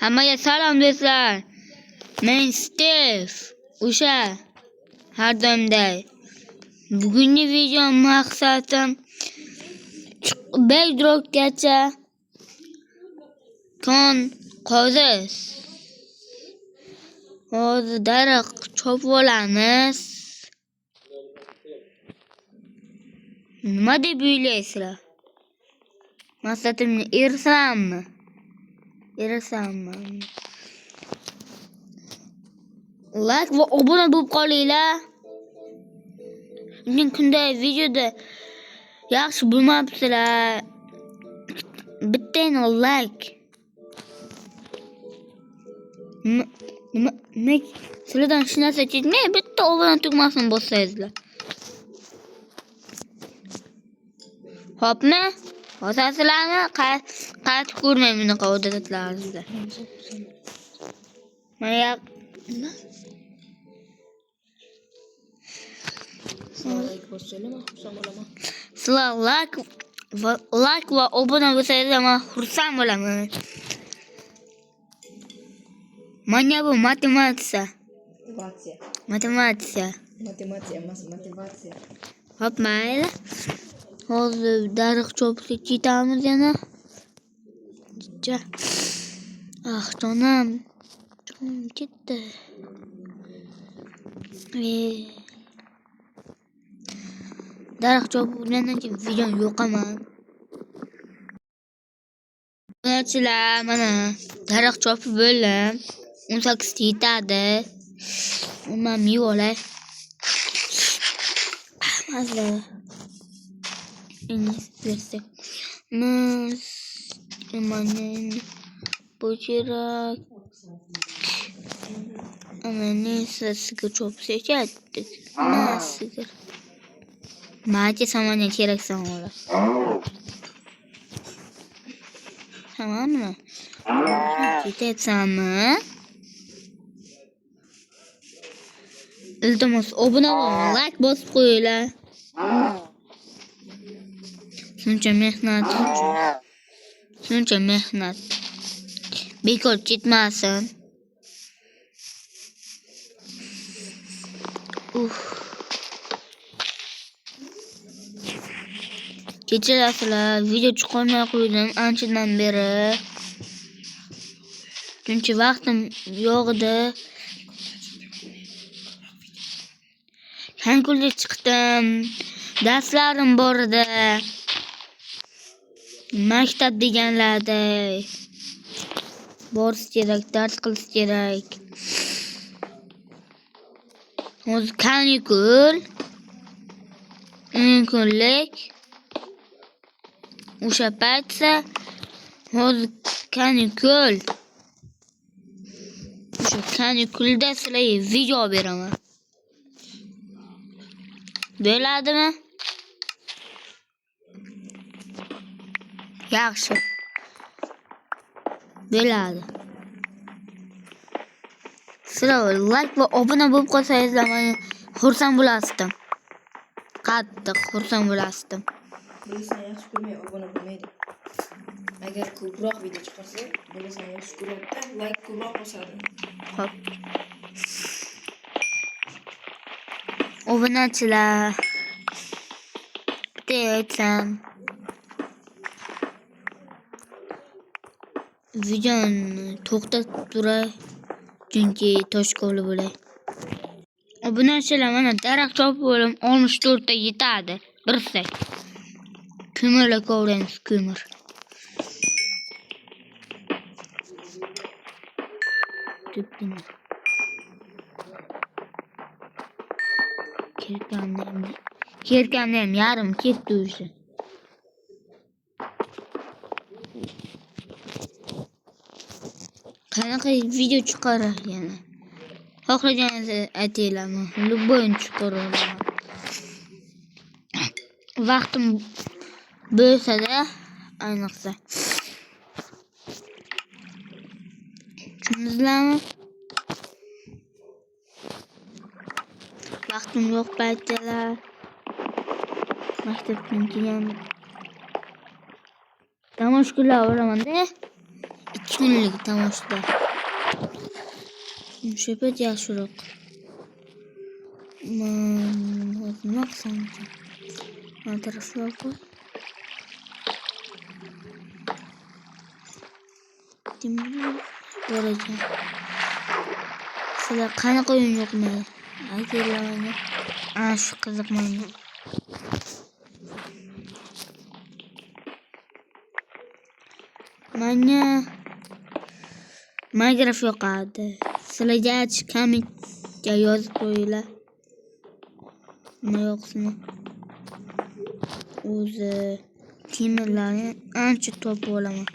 Hammaga salom do'stlar. Men Steve. O'sha har doimday. Bugungi video maqsadim Bedrockgacha qozish. Hozir daraxt chopib olamiz. Nima deb o'ylaysizlar? Maqsadimga erishammi? Like va obuna bo'lib qolinglar. Bugun kunday videoda yaxshi bo'lmabsizlar. Bittani like. Nima sizlardan hech narsa chekmay bitta obuna tugmasini bossangizlar. Hopmi? Bosasizlarmi? Qaytib ko'rmay bunaqa odatlaringizni. Mana sizlar like va obuna bo'lsangizlar men xursand bo'laman. Mana bu matematika. Matematika emas, motivatsiya. Hop, mayli. Hozir daraxt chopishga ketamiz yana. Jonim ketdi. Daraxt chopgandan keyin videoni yo'qaman. Bunachilar mana daraxt chopib bo'ldim. 18 ta yetadi. Uni meva olay. Mazza. Versak. Mana bu kerak. Ana sigir chopishayapti. Sigir. Machi samanya kerak sanora. Tamammi? Ketyapsanmi? Iltimos obuna bo'ling, like bosib qo'yinglar. Shuncha mehnat. Bekor ketmasin. Kechirasizlar, video chiqarmay qo'ydim anchadan beri. Chunki vaqtim yo'q edi. Kankulga chiqdim. Darslarim bor edi. Maktab deganlarda borish kerak, dars qilish kerak. Hozir kunlik. O'sha paytsa hozir kanikul. O'sha kanikulda sizlarga video beraman. Bo'ladimi? Yaxshi. Bo'ladi. Sizlar like va obuna bo'lib qolsangizlar men xursand bo'lasdim. Qattiq xursand bo'lasdim. Bo'lsa yaxshi ko'rmay obuna bo'lmaydi. Agar ko'proq video chiqarsa, bo'lsa yaxshi ko'radi, like ko'proq bosadi. Xo'p. Obunachilar. Bitta aytsam. Videoni to'xtatib turay. Chunki toshqoli bo'lay. Obunachilar mana daraxt chopib oldim, 64 ta yetadi. Birsak. Ko'mirlar ko'ramiz, ko'mir. Kerkamni yarim ketdi o'sha. Qanaqa video chiqarar yana? Xohlaganingizga aytinglarmi? Любойni chiqaraman. Vaqtim bo'lsa-da, ayniqsa. Tushundingizlarmi? Vaqtim yo'q paytlar. Maktabdan keyin dam oshkunlar o'ramanda kunlik tomosha. Shepet yaxshiroq. Nima qilsam ekan? Atrofga qo'y. Bor ekan. Sizlar qanaqa o'yin yo'qmi? Aytinglar. Ana shu qiziqmaydi. Menga Minecraft yoqadi. Sizlarga kommentga yozib qo'yinglar. Nima yoqsin? O'zi temirlarni ancha topib olaman.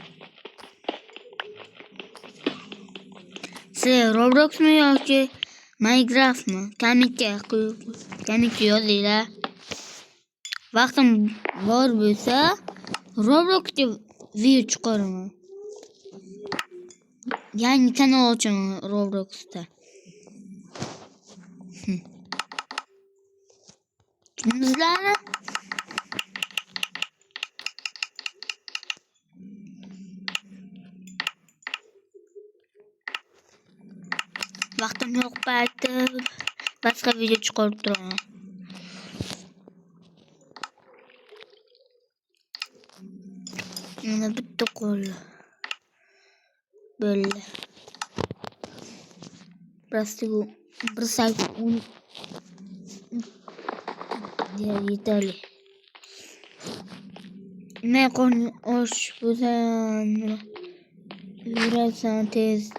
Sizlar Robloxmi yoki Minecraftmi? Kommentga yozinglar. Vaqtim bor bo'lsa, Robloxga video chiqaraman. Yangi kanal ochaman Robloxda. Tushundingizlarmi? Vaqtim yo'q payti boshqa video chiqarib turaman. Mana bitta qo'l. Böyle. Plastiği bir sayfa un diye yeterli. Ne konu hoş bu sen yürürsen tez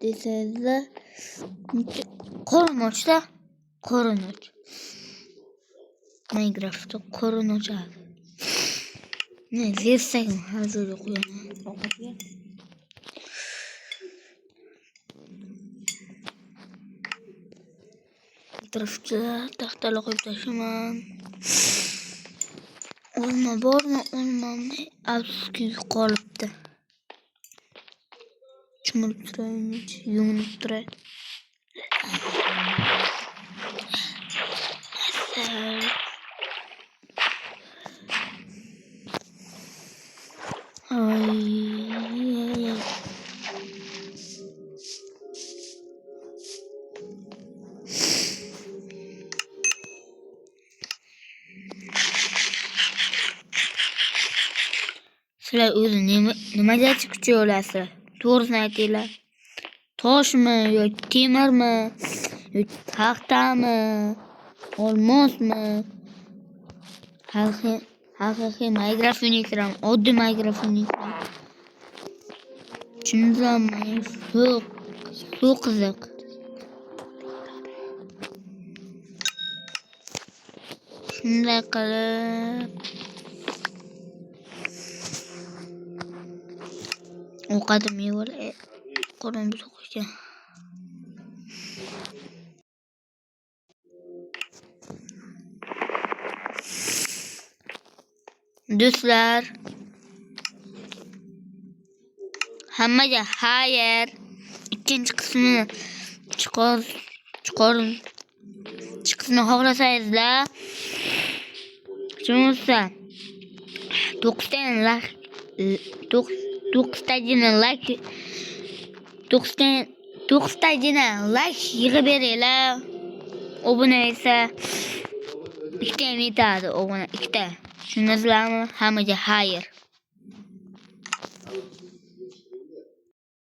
desezler korunoç Minecraft'ta korunoç abi. Ne zevsek hazır okuyorum. Tarafta taxtalar qo'yib tashlaman. Olma bormi? Olmamni afsuski qolibdi. Cho'milib turaymi? Yuvinib turay. Ay. Sizlar o'zi nimaga chiqib olasizlar? To'g'risini aytinglar. Toshmi yoki temirmi yoki taxtami, olmosmi? Haqiqiy Minecraft o'ynayman, oddiy Minecraft o'ynayman. Tushundingizmi? Shu qiziq. Shunday qilib ovqatim yeyib qo'lim so'qishgan. Do'stlar, hammaga xayr. Ikkinchi qismini chiqishni xohlasangizlar, shuncha 9tagina like yig'ib beringlar. Obuna esa 2 ham yetadi. Obuna 2. Tushundingizlarmi? Hammaga xayr.